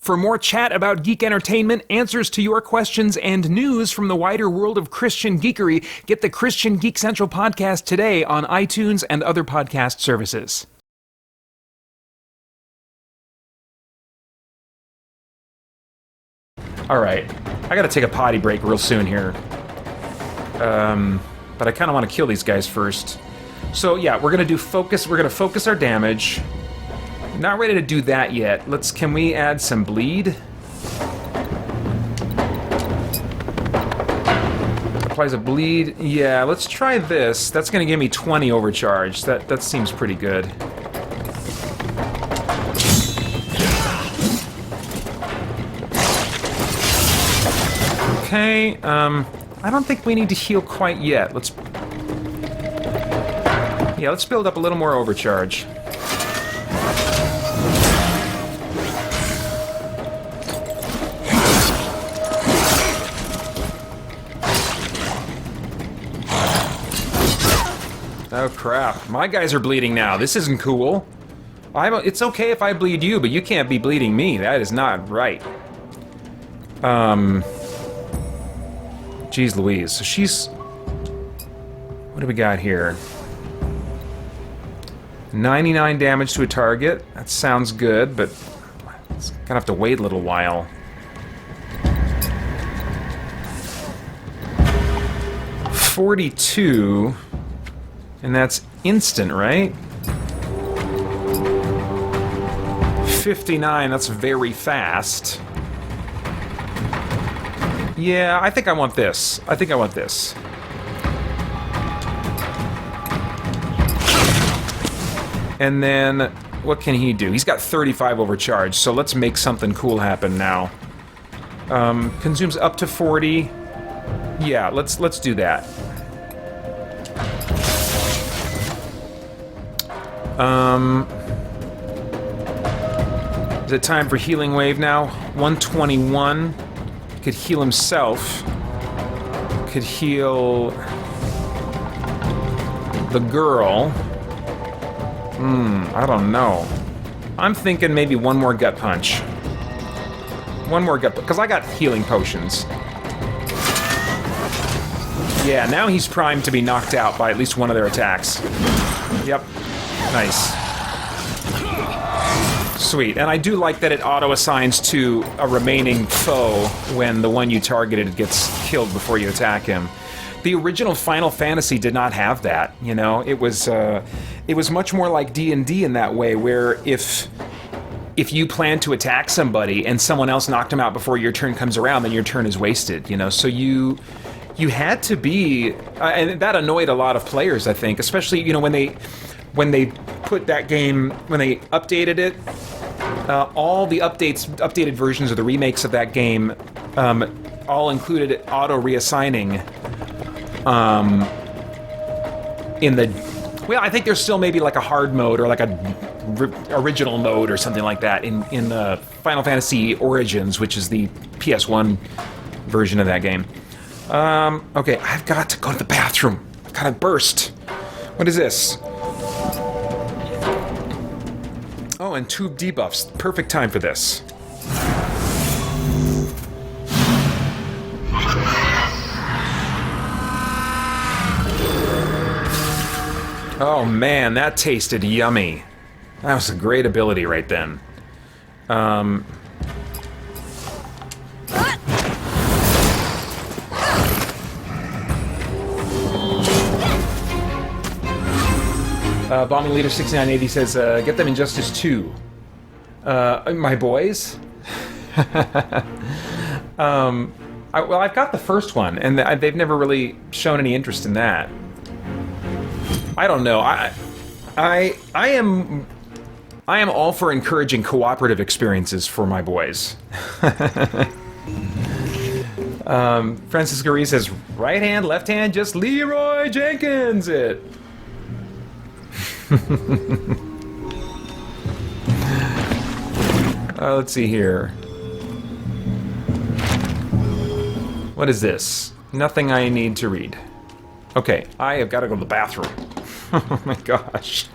For more chat about geek entertainment, answers to your questions, and news from the wider world of Christian geekery, get the Christian Geek Central podcast today on iTunes and other podcast services. All right, I gotta take a potty break real soon here. But I kind of want to kill these guys first. So yeah, we're gonna do focus. We're gonna focus our damage. Not ready to do that yet. Can we add some bleed? Applies a bleed. Yeah, let's try this. That's gonna give me 20 overcharge. That seems pretty good. Okay, I don't think we need to heal quite yet. Let's build up a little more overcharge. Oh crap, my guys are bleeding now. This isn't cool. It's okay if I bleed you, but you can't be bleeding me. That is not right. Jeez Louise. So she's... What do we got here? 99 damage to a target. That sounds good, but it's gonna have to wait a little while. 42, and that's instant, right? 59, that's very fast. Yeah, I think I want this. I think I want this. And then, what can he do? He's got 35 overcharge, so let's make something cool happen now. Consumes up to 40. Yeah, let's do that. Is it time for healing wave now? 121. Could heal himself. Could heal the girl. I don't know. I'm thinking maybe one more gut punch. One more gut punch, because I got healing potions. Yeah, now he's primed to be knocked out by at least one of their attacks. Yep. Nice. Sweet. And I do like that it auto-assigns to a remaining foe when the one you targeted gets killed before you attack him. The original Final Fantasy did not have that, you know? It was much more like D&D in that way, where if you plan to attack somebody and someone else knocked them out before your turn comes around, then your turn is wasted, you know? So you had to be... and that annoyed a lot of players, I think, especially, you know, when they put that game, when they updated it, all the updated versions of the remakes of that game all included auto-reassigning in the... Well, I think there's still maybe like a hard mode or like a original mode or something like that in Final Fantasy Origins, which is the PS1 version of that game. Okay, I've got to go to the bathroom. I've got to burst. What is this? Oh, and tube debuffs. Perfect time for this. Oh man, that tasted yummy. That was a great ability right then. Bombing Leader 6980 says, get them Injustice 2. My boys? Well, I've got the first one, and they've never really shown any interest in that. I don't know. I am all for encouraging cooperative experiences for my boys. Francis Gary says, right hand, left hand, just Leroy Jenkins it. Let's see here. What is this? Nothing I need to read. Okay, I have got to go to the bathroom. Oh my gosh.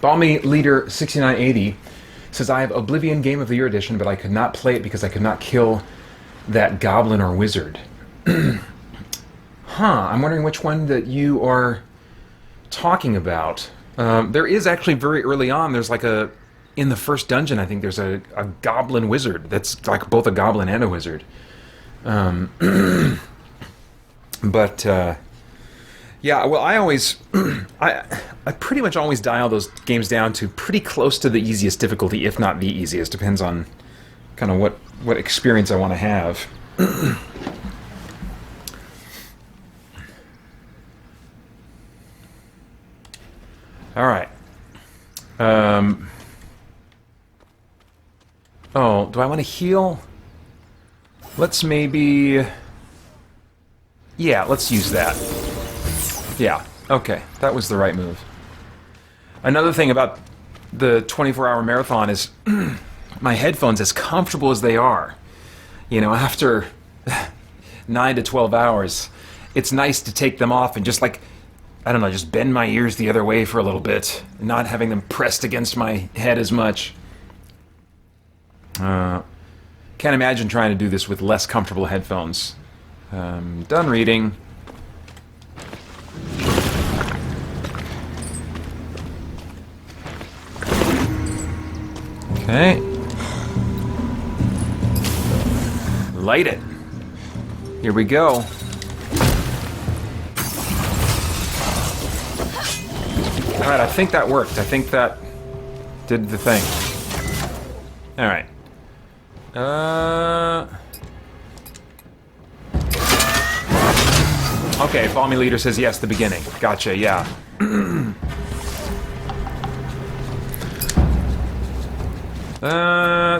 Balmy Leader 6980 says, I have Oblivion Game of the Year edition, but I could not play it because I could not kill that goblin or wizard. I'm wondering which one that you are talking about. There is actually very early on, there's like in the first dungeon, I think there's a goblin wizard that's like both a goblin and a wizard. But yeah, well, I always, I pretty much always dial those games down to pretty close to the easiest difficulty, if not the easiest. Depends on kind of what experience I want to have. All right. Oh, do I want to heal? Let's maybe... Yeah, let's use that. Yeah, okay. That was the right move. Another thing about the 24-hour marathon is my headphones, as comfortable as they are, you know, after 9 to 12 hours, it's nice to take them off and just like, I don't know, just bend my ears the other way for a little bit, not having them pressed against my head as much. Can't imagine trying to do this with less comfortable headphones. Done reading. Okay. Light it. Here we go. Alright, I think that worked. I think that did the thing. Alright. Okay, Balmy Leader says yes, the beginning. Gotcha, yeah.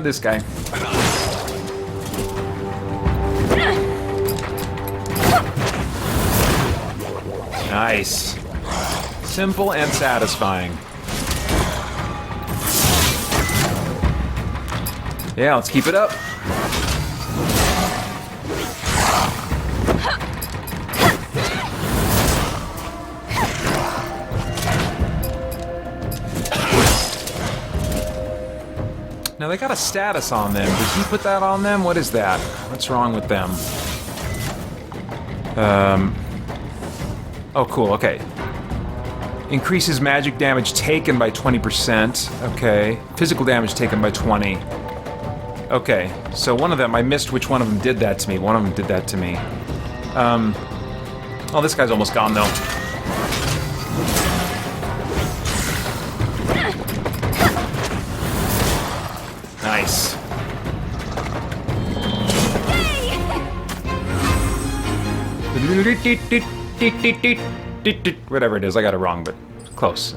This guy. Nice. Simple and satisfying. Yeah, let's keep it up. Now they got a status on them. Did he put that on them? What is that? What's wrong with them? Oh, cool, okay. Increases magic damage taken by 20%. Okay. Physical damage taken by 20. Okay. So one of them, I missed which one of them did that to me. One of them did that to me. Oh, this guy's almost gone, though. Nice. Whatever it is, I got it wrong, but close.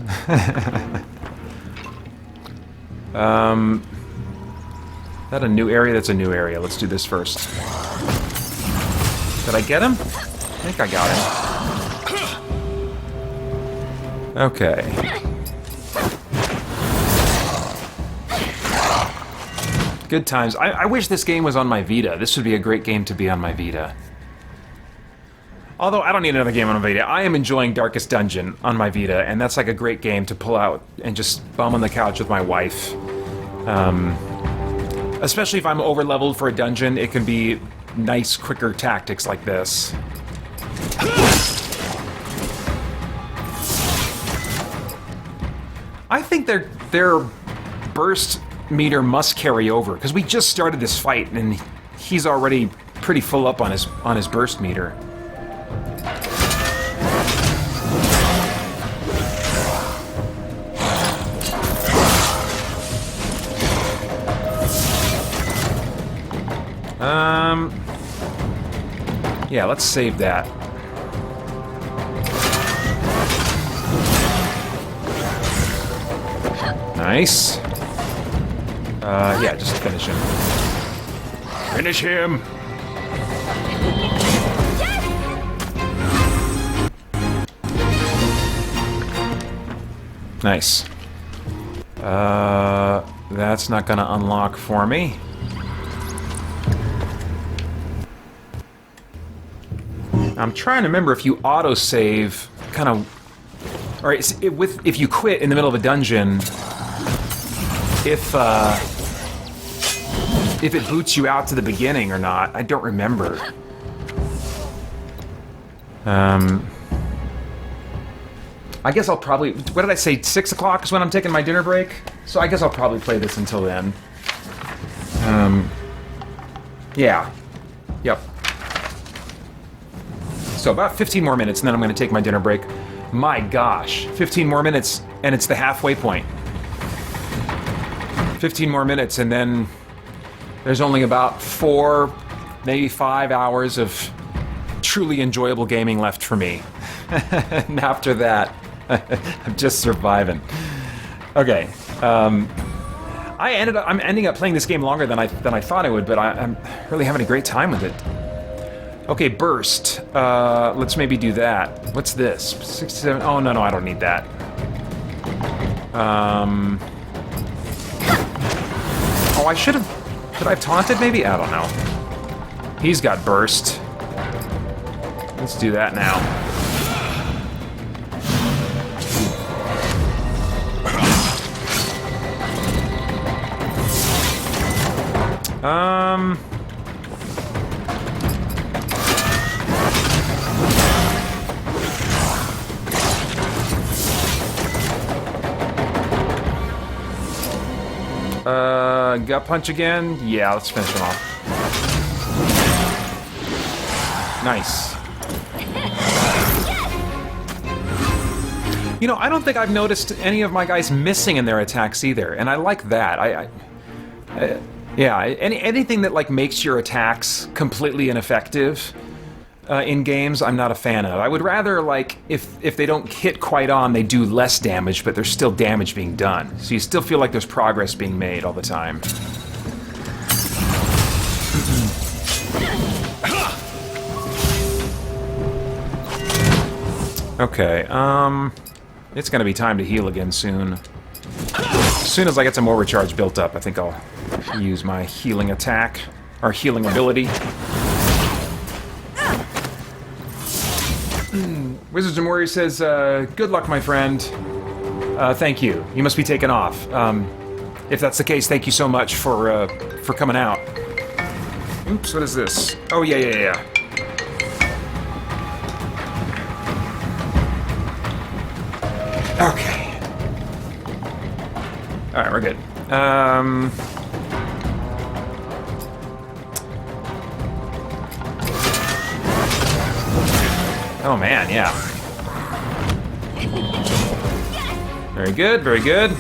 That a new area? That's a new area. Let's do this first. Did I get him? I think I got him. Okay. Good times. I wish this game was on my Vita. This would be a great game to be on my Vita. Although I don't need another game on my Vita. I am enjoying Darkest Dungeon on my Vita, and that's like a great game to pull out and just bum on the couch with my wife. Especially if I'm over-leveled for a dungeon, it can be nice, quicker tactics like this. I think their burst meter must carry over, because we just started this fight, and he's already pretty full up on his burst meter. Yeah, let's save that. Nice. Yeah, just finish him. Finish him! Nice. That's not gonna unlock for me. I'm trying to remember if you autosave, kind of, or if you quit in the middle of a dungeon, if it boots you out to the beginning or not. I don't remember. I guess I'll probably... What did I say? 6 o'clock is when I'm taking my dinner break? So I guess I'll probably play this until then. Yeah. Yep. So about 15 more minutes, and then I'm going to take my dinner break. My gosh. 15 more minutes, and it's the halfway point. 15 more minutes, and then there's only about 4, maybe 5 hours of truly enjoyable gaming left for me. And after that, I'm just surviving. Okay. I'm ending up playing this game longer than I thought I would, but I'm really having a great time with it. Okay, burst. Let's maybe do that. What's this? 67. Oh no, I don't need that. Oh, I should have. Could I have taunted? Maybe. I don't know. He's got burst. Let's do that now. Gut punch again? Yeah, let's finish him off. Nice. You know, I don't think I've noticed any of my guys missing in their attacks either, and I like that. Yeah, anything that like makes your attacks completely ineffective in games, I'm not a fan of. I would rather like if they don't hit quite on, they do less damage, but there's still damage being done. So you still feel like there's progress being made all the time. Okay, it's gonna be time to heal again soon. As soon as I get some more recharge built up, I think I'll use my healing attack, or healing ability. Wizards and Warriors says, good luck, my friend. Thank you. You must be taken off. If that's the case, thank you so much for coming out. Oops, what is this? Oh, yeah. Okay. Alright, we're good. Oh man, yeah. Very good, very good.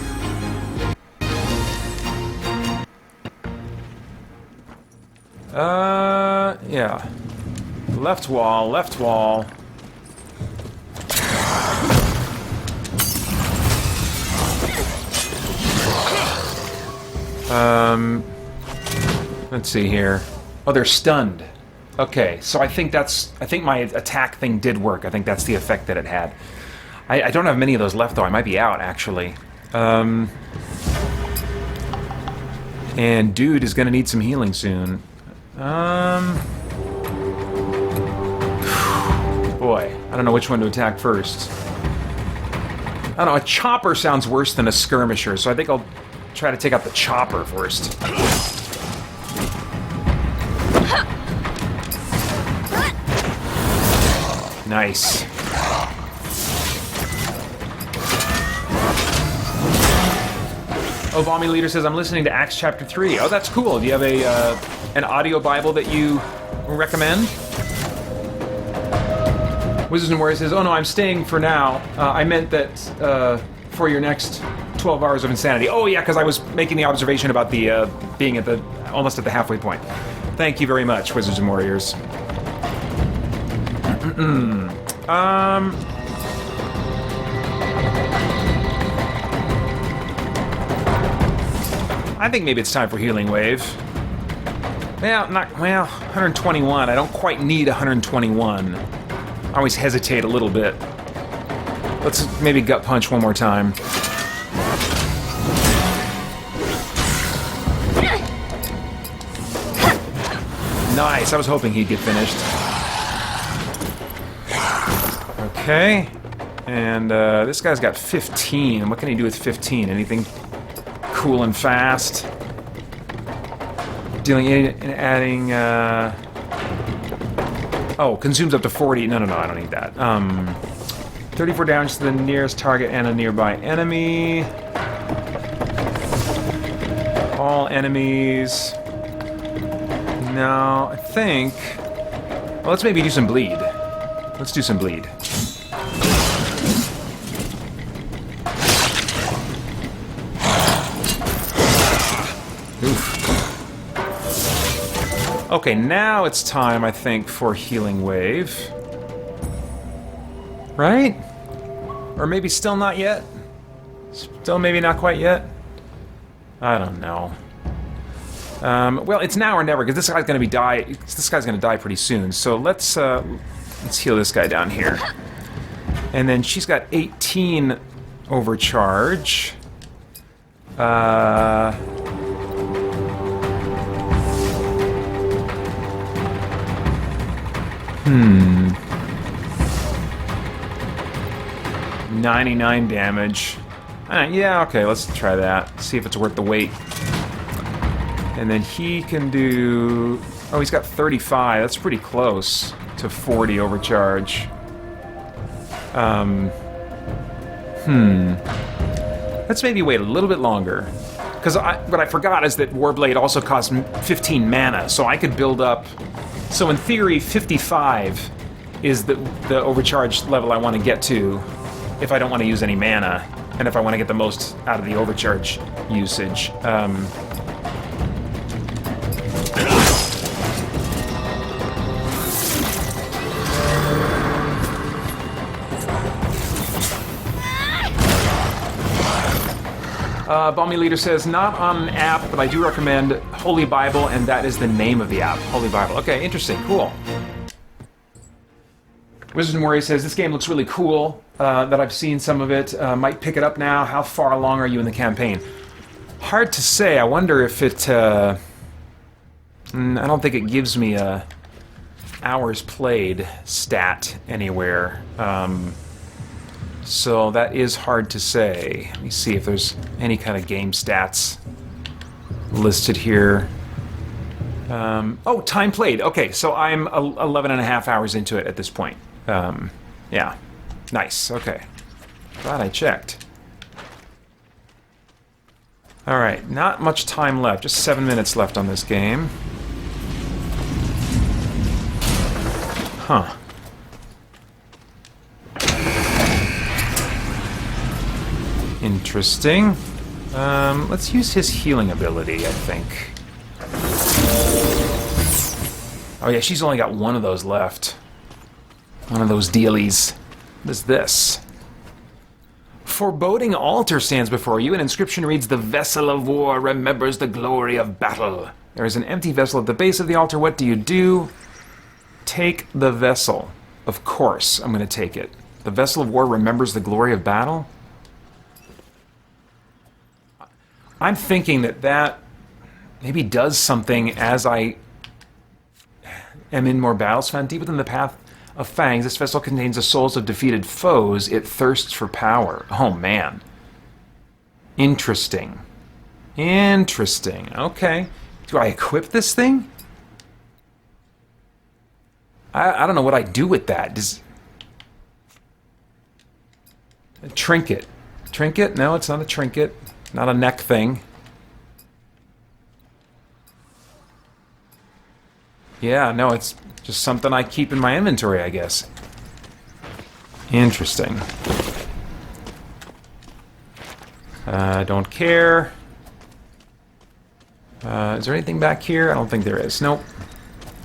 Yeah. Left wall, left wall. Let's see here. Oh, they're stunned. Okay, so I think my attack thing did work. I think that's the effect that it had. I don't have many of those left, though. I might be out, actually. And dude is gonna need some healing soon. Boy, I don't know which one to attack first. I don't know, a chopper sounds worse than a skirmisher, so I think I'll try to take out the chopper first. Nice. Oh, Bommy Leader says, I'm listening to Acts Chapter 3. Oh, that's cool. Do you have an audio Bible that you recommend? Wizards and Warriors says, oh no, I'm staying for now. I meant that for your next 12 hours of insanity. Oh yeah, because I was making the observation about the being at almost at the halfway point. Thank you very much, Wizards and Warriors. I think maybe it's time for Healing Wave. Well, 121. I don't quite need 121. I always hesitate a little bit. Let's maybe gut punch one more time. Nice, I was hoping he'd get finished. Okay. And this guy's got 15. What can he do with 15? Anything cool and fast? Dealing and adding... Oh, consumes up to 40. No, I don't need that. 34 damage to the nearest target and a nearby enemy. All enemies. No, I think... Well, let's maybe do some bleed. Let's do some bleed. Oof. Okay, now it's time, I think, for Healing Wave. Right? Or maybe still not yet? Still maybe not quite yet? I don't know. Well, it's now or never, because this guy's going to die pretty soon. So let's heal this guy down here. And then she's got 18 overcharge. 99 damage. Yeah, okay, let's try that. See if it's worth the wait. And then he can do... Oh, he's got 35. That's pretty close to 40 overcharge. Let's maybe wait a little bit longer. Because what I forgot is that Warblade also costs 15 mana, so I could build up... So in theory, 55 is the overcharge level I want to get to if I don't want to use any mana, and if I want to get the most out of the overcharge usage. Balmy Leader says, not on an app, but I do recommend Holy Bible, and that is the name of the app, Holy Bible. Okay, interesting, cool. Wizards and Warriors says, this game looks really cool, that I've seen some of it. Might pick it up now. How far along are you in the campaign? Hard to say. I wonder if it... I don't think it gives me a hours played stat anywhere. So that is hard to say. Let me see if there's any kind of game stats listed here. Oh, time played. Okay, so I'm 11 and a half hours into it at this point. Yeah. Nice. Okay. Glad I checked. Alright, not much time left. Just 7 minutes left on this game. Huh. Interesting. Let's use his healing ability, I think. Oh yeah, she's only got one of those left. One of those dealies. What is this? Foreboding altar stands before you. An inscription reads, "The vessel of war remembers the glory of battle." There is an empty vessel at the base of the altar. What do? Take the vessel. Of course, I'm going to take it. The vessel of war remembers the glory of battle? I'm thinking that maybe does something as I am in more battles. Found deep within the path of fangs, this vessel contains the souls of defeated foes. It thirsts for power. Oh, man. Interesting. Interesting. Okay. Do I equip this thing? I don't know what I do with that. A trinket. Trinket? No, it's not a trinket. Not a neck thing. Yeah, no, it's just something I keep in my inventory, I guess. Interesting. I don't care. Is there anything back here? I don't think there is. Nope.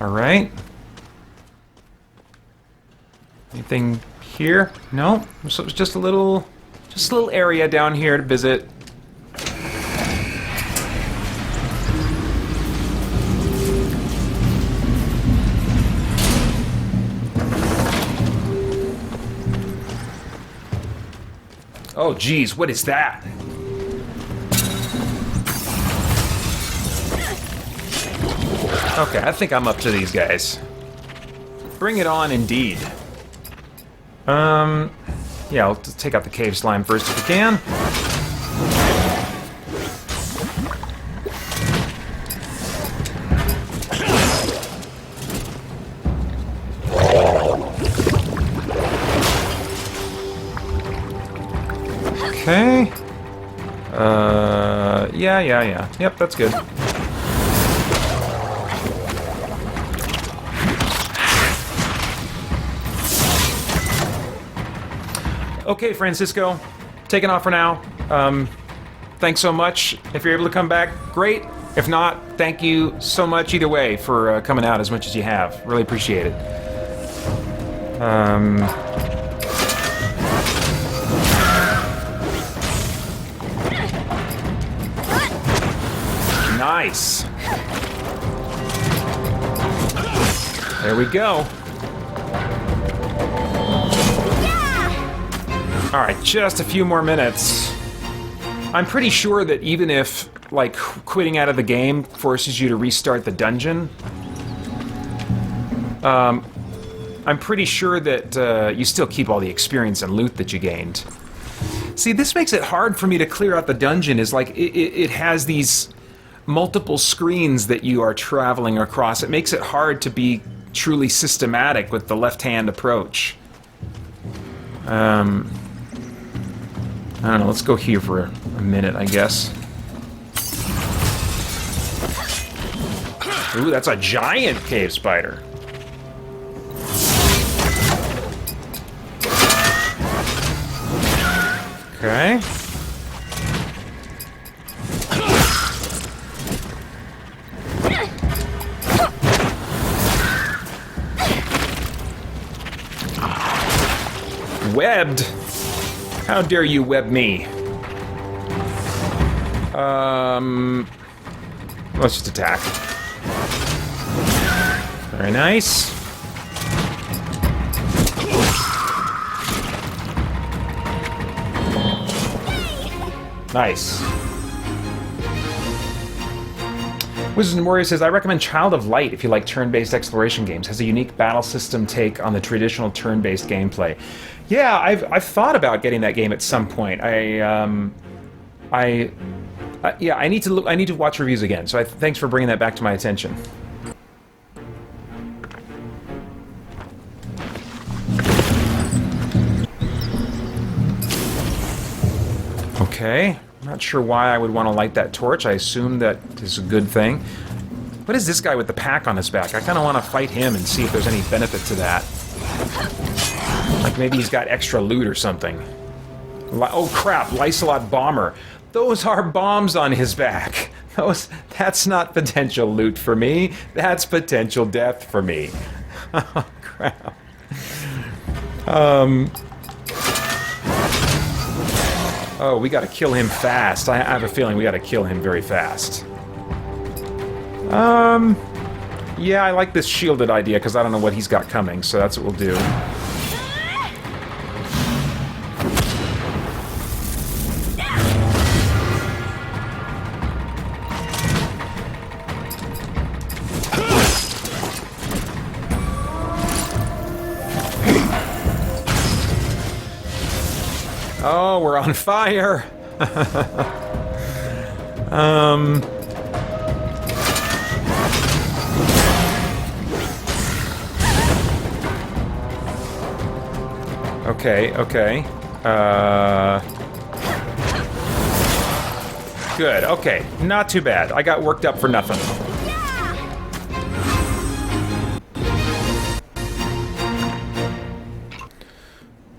Alright. Anything here? No. So it's just a little area down here to visit. Oh, geez, what is that? Okay, I think I'm up to these guys. Bring it on, indeed. Yeah, I'll take out the cave slime first if we can. Okay. Yeah. Yep, that's good. Okay, Francisco, taking off for now. Thanks so much. If you're able to come back, great. If not, thank you so much either way for coming out as much as you have. Really appreciate it. Nice. There we go. Alright, just a few more minutes. I'm pretty sure that even if, like, quitting out of the game forces you to restart the dungeon, I'm pretty sure that you still keep all the experience and loot that you gained. See, this makes it hard for me to clear out the dungeon, is like, it has these multiple screens that you are traveling across. It makes it hard to be truly systematic with the left-hand approach. I don't know, let's go here for a minute, I guess. Ooh, that's a giant cave spider. Okay. Webbed? How dare you web me? Let's just attack. Very nice. Nice. Wizards and Warriors says, I recommend Child of Light if you like turn-based exploration games. Has a unique battle system take on the traditional turn-based gameplay. Yeah, I've thought about getting that game at some point. I need to watch reviews again. So thanks for bringing that back to my attention. Okay, I'm not sure why I would want to light that torch. I assume that is a good thing. What is this guy with the pack on his back? I kind of want to fight him and see if there's any benefit to that. Like maybe he's got extra loot or something. Oh crap, Lysolot Bomber. Those are bombs on his back. That's not potential loot for me. That's potential death for me. Oh crap. Oh, we gotta kill him fast. I have a feeling we gotta kill him very fast. Yeah, I like this shielded idea because I don't know what he's got coming, so that's what we'll do. Oh, we're on fire! Okay. Good, okay. Not too bad. I got worked up for nothing.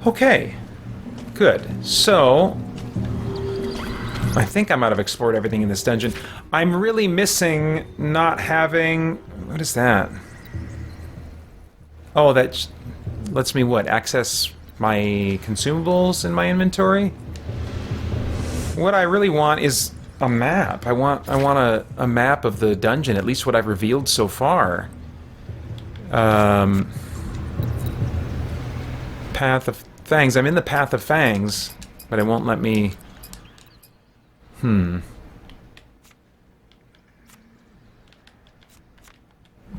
Okay. Good. So, I think I might have explored everything in this dungeon. I'm really missing not having... What is that? Oh, that lets me what? Access my consumables in my inventory? What I really want is a map. I want a map of the dungeon, at least what I've revealed so far. Path of Fangs. I'm in the Path of Fangs, but it won't let me...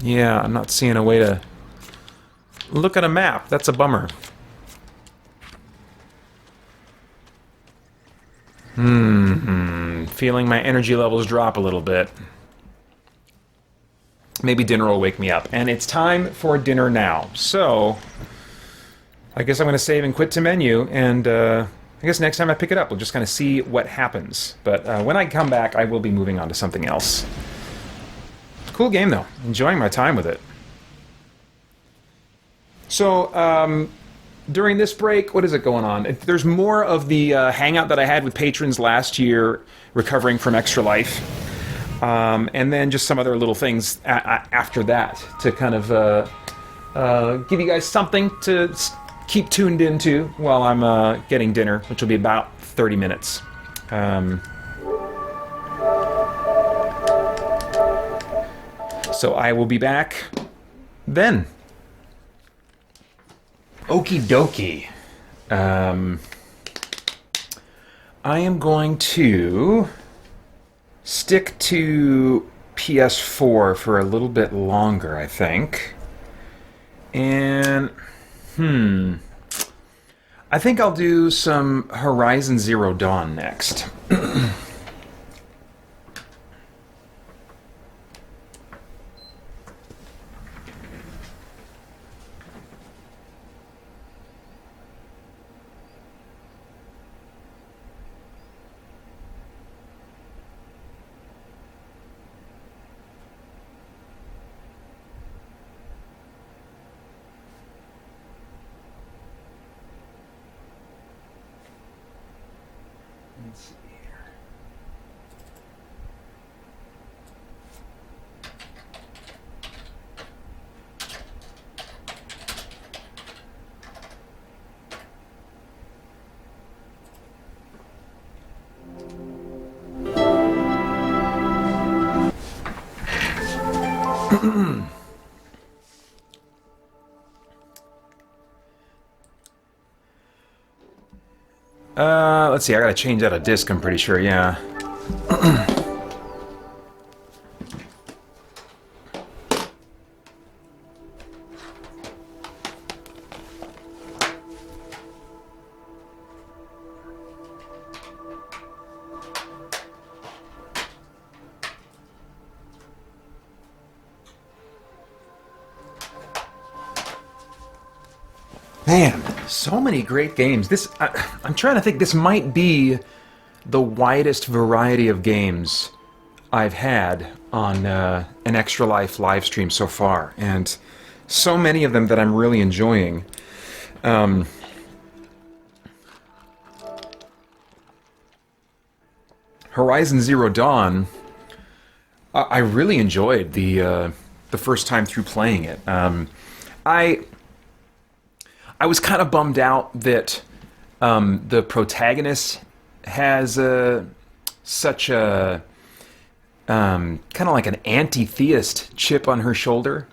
Yeah, I'm not seeing a way to look at a map. That's a bummer. Feeling my energy levels drop a little bit. Maybe dinner will wake me up. And it's time for dinner now. So, I guess I'm going to save and quit to menu, and I guess next time I pick it up, we'll just kind of see what happens. But when I come back, I will be moving on to something else. Cool game, though. Enjoying my time with it. So, during this break, what is it going on? There's more of the hangout that I had with patrons last year, recovering from Extra Life. And then just some other little things after that to kind of give you guys something to keep tuned into while I'm getting dinner, which will be about 30 minutes. So I will be back then. Okie dokie. I am going to stick to PS4 for a little bit longer, I think. And, I think I'll do some Horizon Zero Dawn next. Let's see here. Let's see, I gotta change out a disc, I'm pretty sure, yeah. Man, so many great games. I'm trying to think, this might be the widest variety of games I've had on an Extra Life live stream so far, and so many of them that I'm really enjoying. Horizon Zero Dawn, I really enjoyed the first time through playing it. I was kind of bummed out that the protagonist has such a kind of like an anti-theist chip on her shoulder,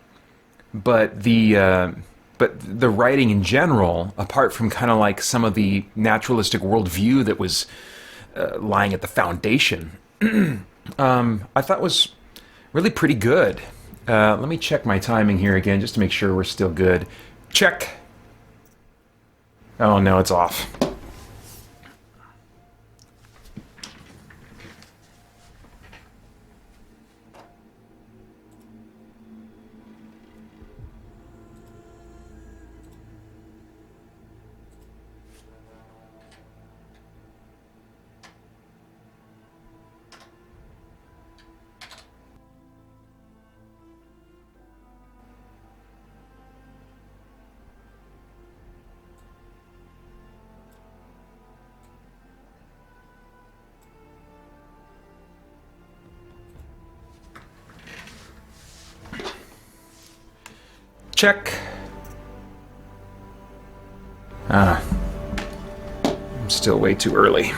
but the writing in general, apart from kind of like some of the naturalistic worldview that was lying at the foundation, I thought was really pretty good. Let me check my timing here again just to make sure we're still good. Check. Oh no, it's off. Check. I'm still way too early.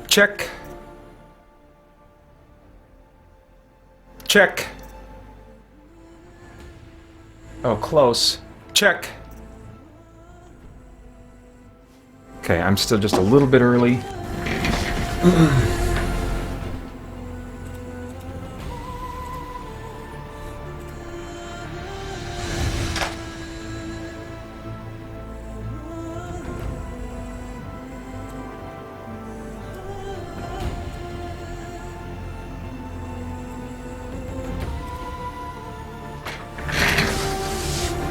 Check. Check. Oh, close. Check. Okay, I'm still just a little bit early.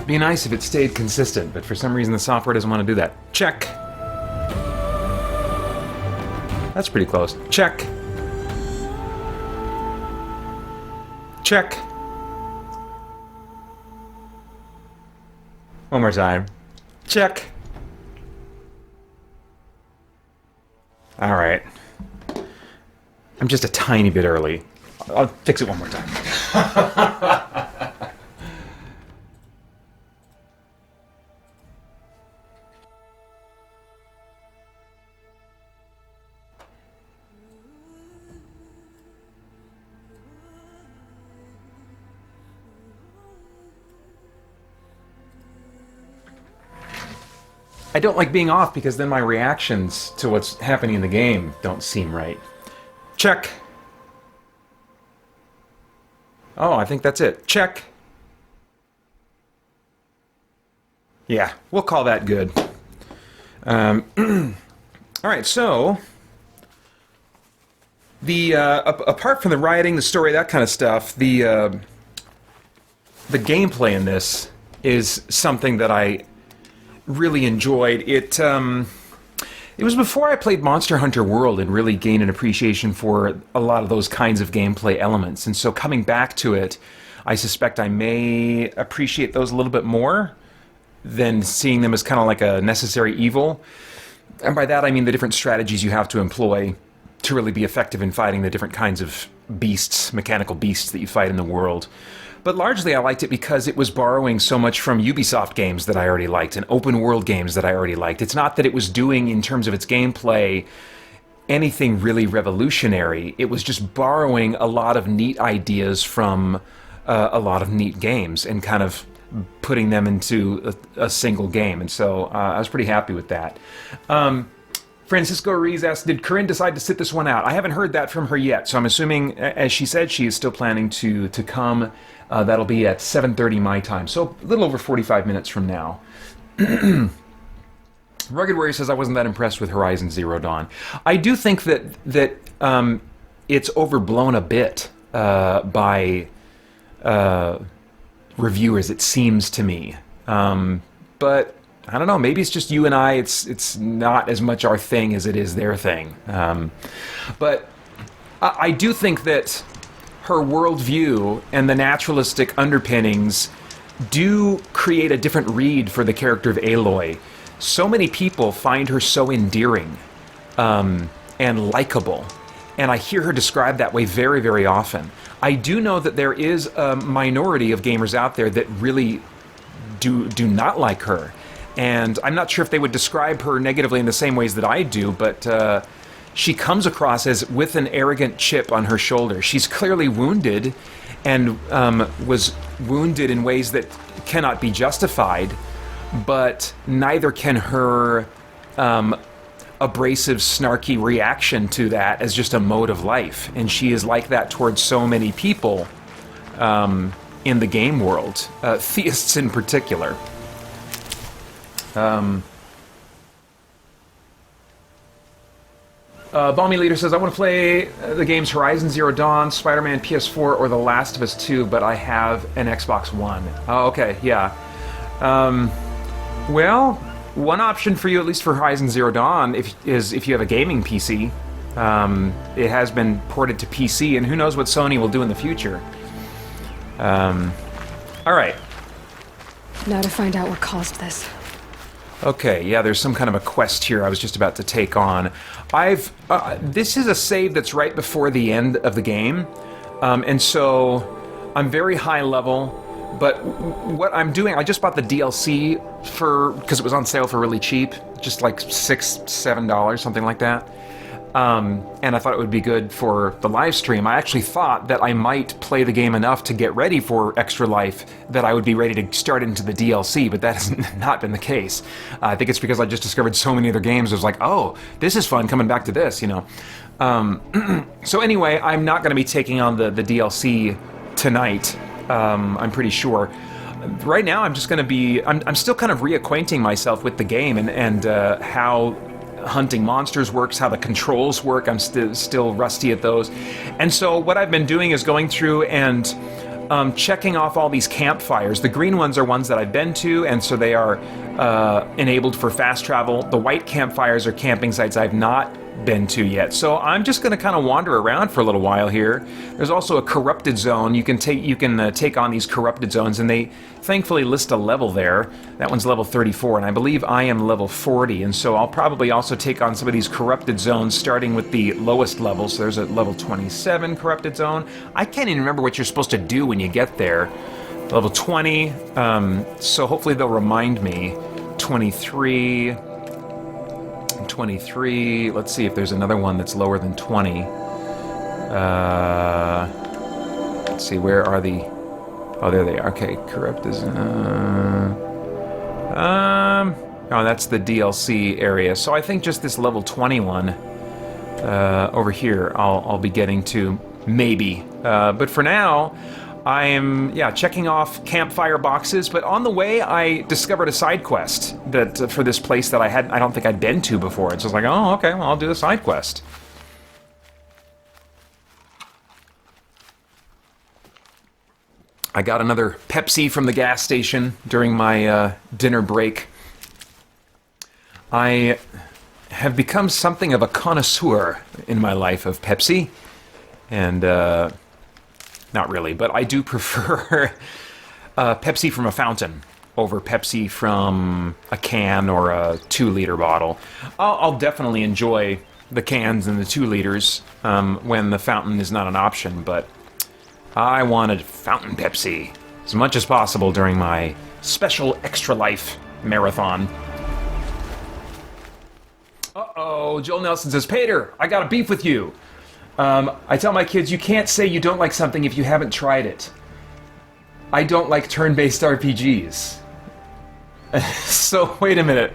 Be nice if it stayed consistent, but for some reason the software doesn't want to do that. Check. That's pretty close. Check. Check. One more time. Check. All right. I'm just a tiny bit early. I'll fix it one more time. I don't like being off because then my reactions to what's happening in the game don't seem right. Check. Oh, I think that's it. Check. Yeah, we'll call that good. All right, so the apart from the writing, the story, that kind of stuff, the gameplay in this is something that I really enjoyed. It was before I played Monster Hunter World and really gained an appreciation for a lot of those kinds of gameplay elements. And so coming back to it, I suspect I may appreciate those a little bit more than seeing them as kind of like a necessary evil. And by that I mean the different strategies you have to employ to really be effective in fighting the different kinds of beasts, mechanical beasts that you fight in the world. But largely I liked it because it was borrowing so much from Ubisoft games that I already liked and open world games that I already liked. It's not that it was doing, in terms of its gameplay, anything really revolutionary. It was just borrowing a lot of neat ideas from a lot of neat games and kind of putting them into a single game. And so I was pretty happy with that. Francisco Ruiz asked, did Corinne decide to sit this one out? I haven't heard that from her yet, so I'm assuming, as she said, she is still planning to come. That'll be at 7:30 my time, so a little over 45 minutes from now. Rugged Warrior says, I wasn't that impressed with Horizon Zero Dawn. I do think that it's overblown a bit by reviewers, it seems to me. But I don't know, maybe it's just you and I, it's not as much our thing as it is their thing. But I do think that her worldview and the naturalistic underpinnings do create a different read for the character of Aloy. So many people find her so endearing and likable, and I hear her described that way very, very often. I do know that there is a minority of gamers out there that really do not like her, and I'm not sure if they would describe her negatively in the same ways that I do, but she comes across as with an arrogant chip on her shoulder. She's clearly wounded, and was wounded in ways that cannot be justified, but neither can her abrasive, snarky reaction to that as just a mode of life. And she is like that towards so many people in the game world, theists in particular. Balmy Leader says, I want to play the games Horizon Zero Dawn, Spider-Man PS4, or The Last of Us 2, but I have an Xbox One. Oh, okay, yeah. Well, one option for you, at least for Horizon Zero Dawn, is if you have a gaming PC. It has been ported to PC, and who knows what Sony will do in the future. Alright. Now to find out what caused this. Okay, yeah, there's some kind of a quest here I was just about to take on. This is a save that's right before the end of the game, and so I'm very high level, but what I'm doing, I just bought the DLC because it was on sale for really cheap, just like $6-7, something like that. and I thought it would be good for the live stream. I actually thought that I might play the game enough to get ready for Extra Life that I would be ready to start into the DLC, but that has not been the case. I think it's because I just discovered so many other games. I was like, oh, this is fun coming back to this, you know. So anyway, I'm not going to be taking on the DLC tonight, I'm pretty sure. Right now, I'm just going to be... I'm still kind of reacquainting myself with the game and how hunting monsters works, how the controls work. I'm still rusty at those. And so what I've been doing is going through and checking off all these campfires. The green ones are ones that I've been to, and so they are enabled for fast travel. The white campfires are camping sites I've not been to yet. So I'm just going to kind of wander around for a little while here. There's also a corrupted zone. You can take on these corrupted zones, and they thankfully list a level there. That one's level 34, and I believe I am level 40, and so I'll probably also take on some of these corrupted zones starting with the lowest level. So there's a level 27 corrupted zone. I can't even remember what you're supposed to do when you get there. Level 20, so hopefully they'll remind me. 23, let's see if there's another one that's lower than 20. Let's see, where are the... Oh, there they are. Okay, corrupt is... Oh, that's the DLC area. So I think just this level 21 over here I'll be getting to, maybe. But for now, I am, checking off campfire boxes, but on the way I discovered a side quest that for this place that I don't think I'd been to before. It's just like, oh, okay, well, I'll do the side quest. I got another Pepsi from the gas station during my dinner break. I have become something of a connoisseur in my life of Pepsi, and not really, but I do prefer Pepsi from a fountain over Pepsi from a can or a 2-liter bottle. I'll definitely enjoy the cans and the 2 liters when the fountain is not an option, but I wanted fountain Pepsi as much as possible during my special Extra Life marathon. Uh-oh, Joel Nelson says, Paeter, I got a beef with you. I tell my kids, you can't say you don't like something if you haven't tried it. I don't like turn-based RPGs. So, wait a minute.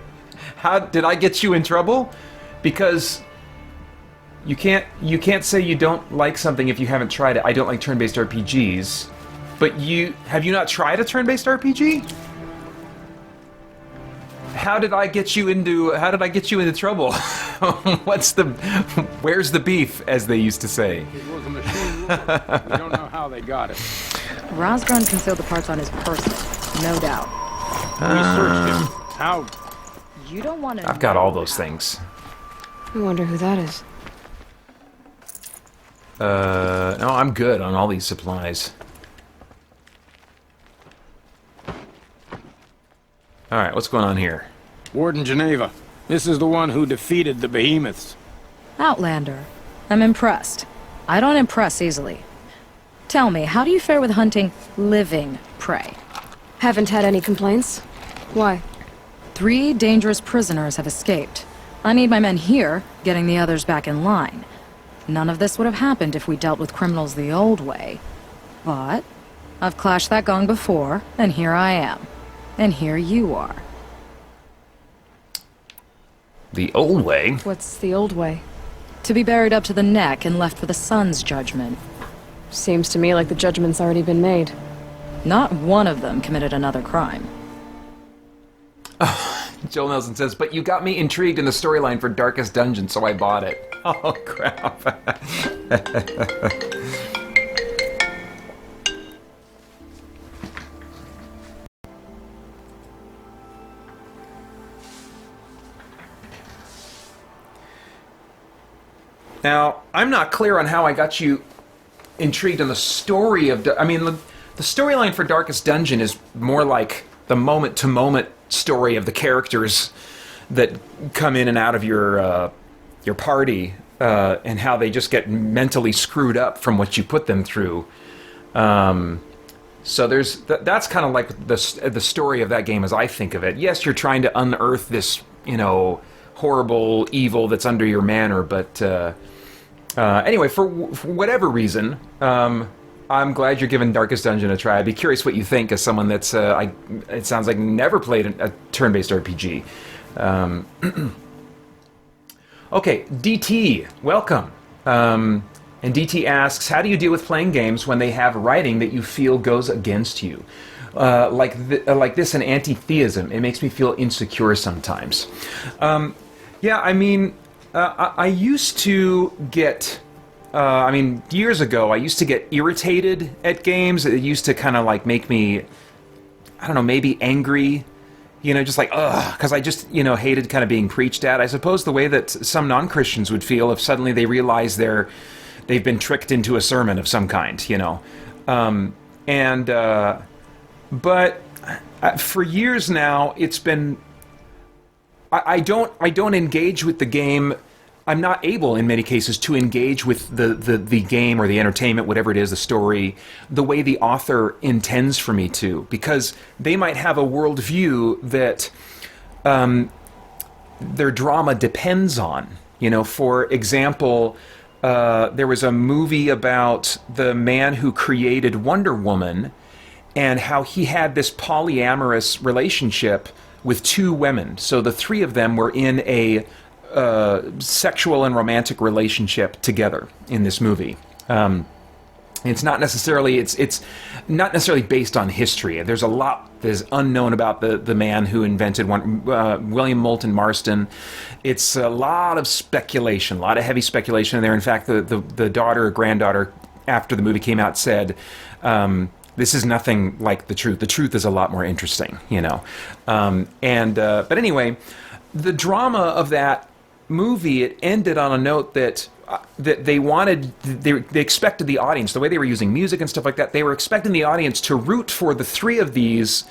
How did I get you in trouble? Because you can't say you don't like something if you haven't tried it. I don't like turn-based RPGs. But have you not tried a turn-based RPG? How did I get you into trouble? Where's the beef, as they used to say? It was a machine rule. We don't know how they got it. Rosgron concealed the parts on his person, no doubt. We searched him. How? You don't want to. I've got all those things. I wonder who that is. No, I'm good on all these supplies. Alright, what's going on here? Warden Geneva. This is the one who defeated the behemoths. Outlander. I'm impressed. I don't impress easily. Tell me, how do you fare with hunting living prey? Haven't had any complaints? Why? 3 dangerous prisoners have escaped. I need my men here, getting the others back in line. None of this would have happened if we dealt with criminals the old way. But I've clashed that gong before, and here I am. And here you are. The old way? What's the old way? To be buried up to the neck and left for the sun's judgment. Seems to me like the judgment's already been made. Not one of them committed another crime. Joel Nelson says, but you got me intrigued in the storyline for Darkest Dungeon, so I bought it. Oh, crap. Now, I'm not clear on how I got you intrigued in the story of... I mean, the storyline for Darkest Dungeon is more like the moment-to-moment story of the characters that come in and out of your party, and how they just get mentally screwed up from what you put them through. So that's kind of like the story of that game as I think of it. Yes, you're trying to unearth this, horrible evil that's under your manor. But anyway, for whatever reason, I'm glad you're giving Darkest Dungeon a try. I'd be curious what you think as someone that's, it sounds like never played a turn-based RPG. Okay, DT, welcome. And DT asks, how do you deal with playing games when they have writing that you feel goes against you? Like this, an anti-theism. It makes me feel insecure sometimes. Yeah, I mean, I used to get... years ago, I used to get irritated at games. It used to kind of like make me, I don't know, maybe angry, just like, ugh, because I just, hated kind of being preached at. I suppose the way that some non-Christians would feel if suddenly they realize they've been tricked into a sermon of some kind, But for years now, it's been, I don't engage with the game. I'm not able, in many cases, to engage with the game or the entertainment, whatever it is, the story, the way the author intends for me to, because they might have a worldview that their drama depends on. For example, there was a movie about the man who created Wonder Woman and how he had this polyamorous relationship with two women. So the three of them were in a sexual and romantic relationship together in this movie. It's not necessarily based on history. There's a lot that is unknown about the man who invented William Moulton Marston. It's a lot of speculation, a lot of heavy speculation in there. In fact, the daughter or granddaughter, after the movie came out, said, this is nothing like the truth. The truth is a lot more interesting, But anyway, the drama of that movie, it ended on a note that they expected the audience, the way they were using music and stuff like that, they were expecting the audience to root for the three of these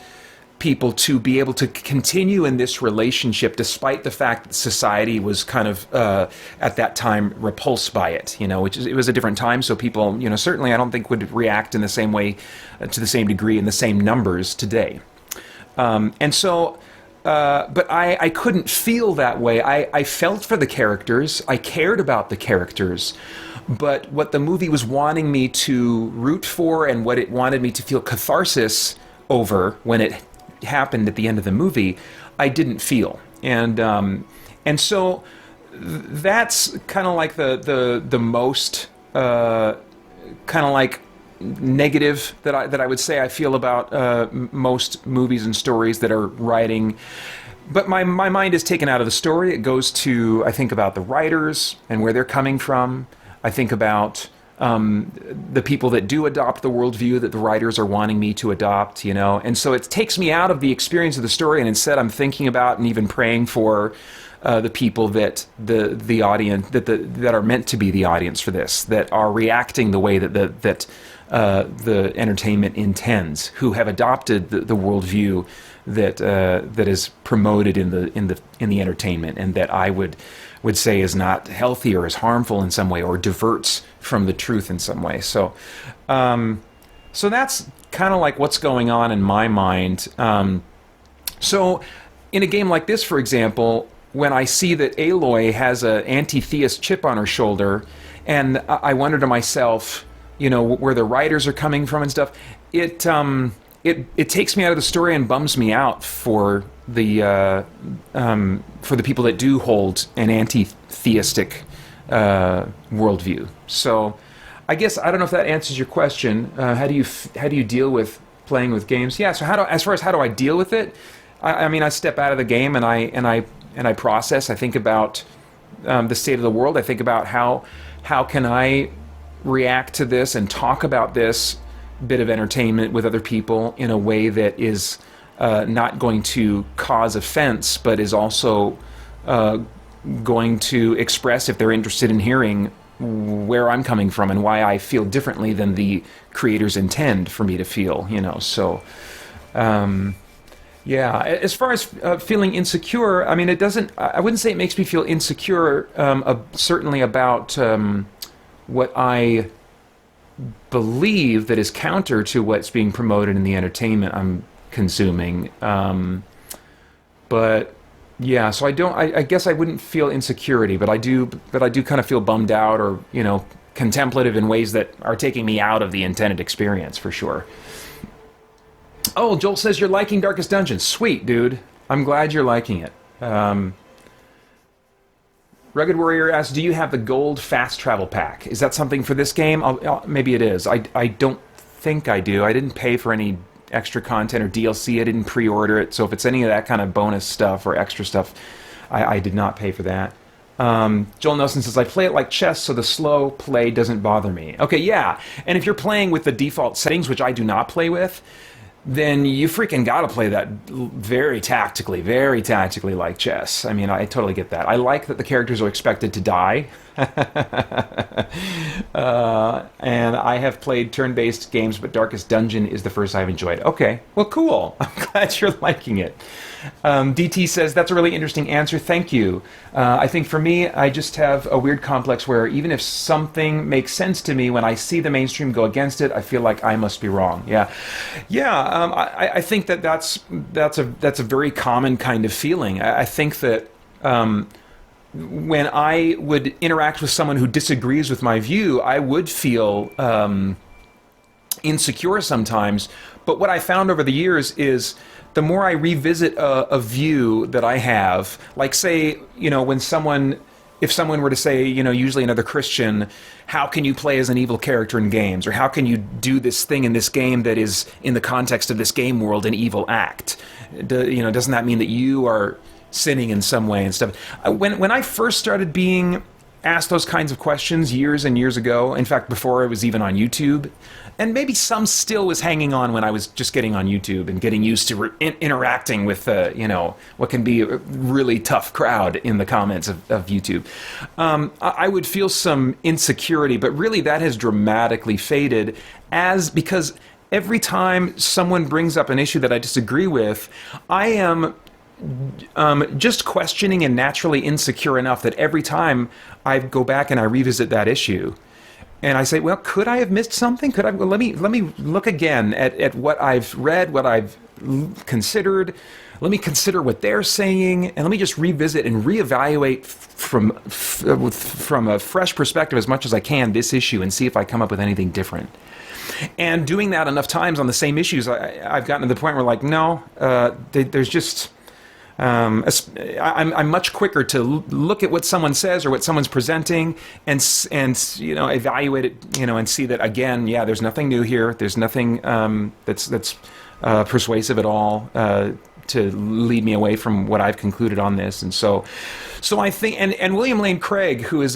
people to be able to continue in this relationship despite the fact that society was kind of at that time repulsed by it, it was a different time, so people, certainly I don't think would react in the same way, to the same degree, in the same numbers today. But I couldn't feel that way. I felt for the characters. I cared about the characters. But what the movie was wanting me to root for and what it wanted me to feel catharsis over when it happened at the end of the movie, I didn't feel. And so that's kind of like the most kind of like negative that I would say I feel about most movies and stories that are writing. But my mind is taken out of the story. It goes to, I think about the writers and where they're coming from. I think about the people that do adopt the worldview that the writers are wanting me to adopt, And so it takes me out of the experience of the story, and instead I'm thinking about and even praying for the people that the audience that are meant to be the audience for this, that are reacting the way that the entertainment intends, who have adopted the worldview that is promoted in the entertainment, and that I would say is not healthy or is harmful in some way or diverts from the truth in some way. So that's kind of like what's going on in my mind. So in a game like this, for example, when I see that Aloy has an anti-theist chip on her shoulder, and I wonder to myself, where the writers are coming from and stuff, it takes me out of the story and bums me out for the people that do hold an anti-theistic worldview. So I guess I don't know if that answers your question. How do you deal with playing with games? Yeah. So as far as how do I deal with it? I step out of the game and I process. I think about the state of the world. I think about how can I react to this and talk about this bit of entertainment with other people in a way that is not going to cause offense, but is also going to express, if they're interested in hearing, where I'm coming from and why I feel differently than the creators intend for me to feel, So, yeah. As far as feeling insecure, I wouldn't say it makes me feel insecure, certainly about what I believe that is counter to what's being promoted in the entertainment I'm consuming. But Yeah, so I guess I wouldn't feel insecurity, but I do kind of feel bummed out, or contemplative in ways that are taking me out of the intended experience for sure. Oh, Joel says you're liking Darkest Dungeon. Sweet, dude. I'm glad you're liking it. Rugged Warrior asks, do you have the gold fast travel pack? Is that something for this game? Maybe it is. I don't think I do. I didn't pay for any extra content or DLC. I didn't pre-order it. So if it's any of that kind of bonus stuff or extra stuff, I did not pay for that. Joel Nelson says, I play it like chess, so the slow play doesn't bother me. Okay, yeah. And if you're playing with the default settings, which I do not play with, then you freaking gotta play that very tactically like chess. I mean, I totally get that. I like that the characters are expected to die. And I have played turn-based games, but Darkest Dungeon is the first I've enjoyed. Okay, well, cool. I'm glad you're liking it. DT says, that's a really interesting answer. Thank you. I think for me, I just have a weird complex where even if something makes sense to me, when I see the mainstream go against it, I feel like I must be wrong. Yeah. I think that's a very common kind of feeling. I think that when I would interact with someone who disagrees with my view, I would feel insecure sometimes. But what I found over the years is the more I revisit a view that I have, like say, if someone were to say, usually another Christian, how can you play as an evil character in games? Or how can you do this thing in this game that is, in the context of this game world, an evil act? Doesn't that mean that you are sinning in some way and stuff? When I first started being asked those kinds of questions years and years ago, in fact, before I was even on YouTube, and maybe some still was hanging on when I was just getting on YouTube and getting used to interacting with, what can be a really tough crowd in the comments of YouTube. I would feel some insecurity, but really that has dramatically faded because every time someone brings up an issue that I disagree with, I am just questioning and naturally insecure enough that every time I go back and I revisit that issue, and I say, well, could I have missed something? Let me look again at what I've read, what I've considered. Let me consider what they're saying, and let me just revisit and reevaluate from a fresh perspective as much as I can this issue and see if I come up with anything different. And doing that enough times on the same issues, I've gotten to the point where, no, there's just... I'm much quicker to look at what someone says or what someone's presenting and evaluate it, and see that again, there's nothing new here. There's nothing that's persuasive at all to lead me away from what I've concluded on this. And so I think, and William Lane Craig, who is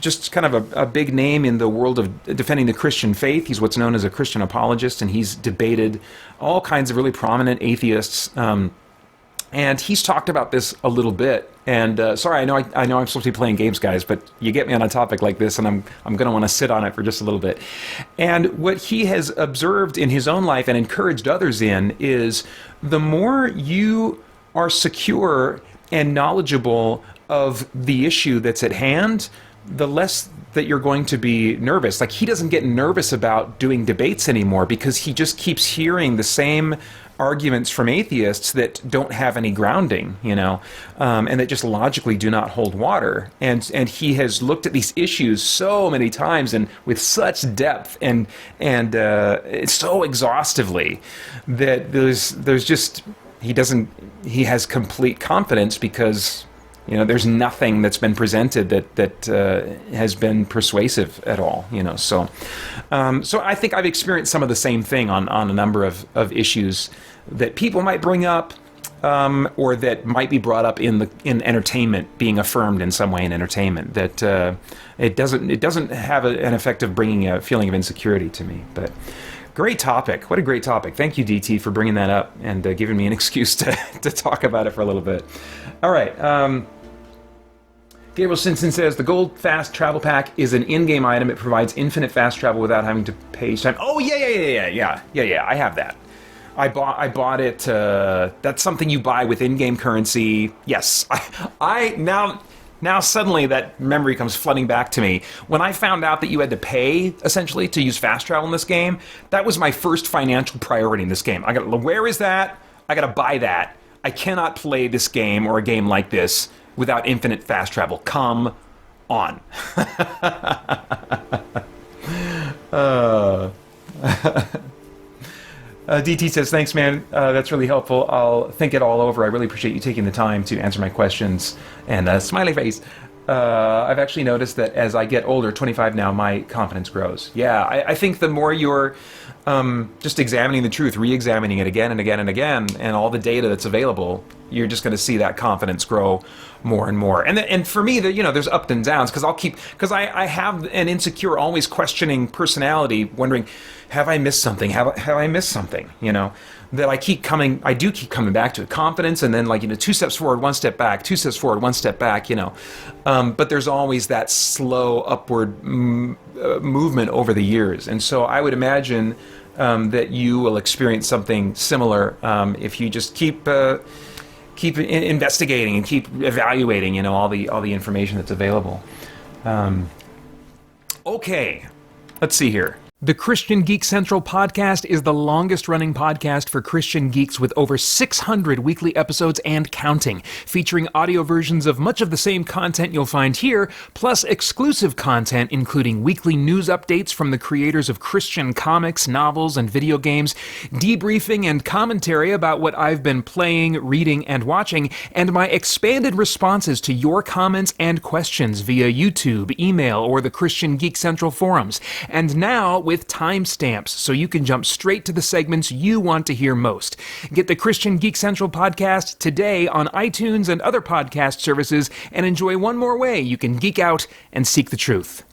just kind of a big name in the world of defending the Christian faith. He's what's known as a Christian apologist, and he's debated all kinds of really prominent atheists. And he's talked about this a little bit. And sorry, I know I'm supposed to be playing games, guys, but you get me on a topic like this, and I'm going to want to sit on it for just a little bit. And what he has observed in his own life and encouraged others in is the more you are secure and knowledgeable of the issue that's at hand, the less that you're going to be nervous. Like, he doesn't get nervous about doing debates anymore because he just keeps hearing the same arguments from atheists that don't have any grounding, and that just logically do not hold water. And he has looked at these issues so many times and with such depth and so exhaustively that there's just he has complete confidence because there's nothing that's been presented that has been persuasive at all. So I think I've experienced some of the same thing on a number of issues that people might bring up, or that might be brought up in entertainment, being affirmed in some way in entertainment. That it doesn't have an effect of bringing a feeling of insecurity to me, but. Great topic. What a great topic. Thank you, DT, for bringing that up and giving me an excuse to talk about it for a little bit. All right. Gabriel Simpson says, the Gold Fast Travel Pack is an in-game item. It provides infinite fast travel without having to pay each time. Oh, yeah. I have that. I bought it. That's something you buy with in-game currency. Yes. Now suddenly that memory comes flooding back to me. When I found out that you had to pay, essentially, to use fast travel in this game, that was my first financial priority in this game. Where is that? I got to buy that. I cannot play this game or a game like this without infinite fast travel. Come on. DT says, thanks, man. That's really helpful. I'll think it all over. I really appreciate you taking the time to answer my questions. And smiley face. I've actually noticed that as I get older, 25 now, my confidence grows. Yeah, I think the more you're just examining the truth, re-examining it again and again and again, and all the data that's available, you're just going to see that confidence grow more and more. And for me, there's ups and downs, because I have an insecure, always questioning personality, wondering, have I missed something? Have I missed something? That I do keep coming back to it. Confidence, and then 2 steps forward, 1 step back, 2 steps forward, 1 step back, but there's always that slow upward movement over the years. And so I would imagine that you will experience something similar if you just keep investigating and keep evaluating, all the information that's available. Okay, let's see here. The Christian Geek Central podcast is the longest-running podcast for Christian geeks with over 600 weekly episodes and counting, featuring audio versions of much of the same content you'll find here, plus exclusive content including weekly news updates from the creators of Christian comics, novels, and video games, debriefing and commentary about what I've been playing, reading, and watching, and my expanded responses to your comments and questions via YouTube, email, or the Christian Geek Central forums. And now, with timestamps, so you can jump straight to the segments you want to hear most. Get the Christian Geek Central podcast today on iTunes and other podcast services, and enjoy one more way you can geek out and seek the truth.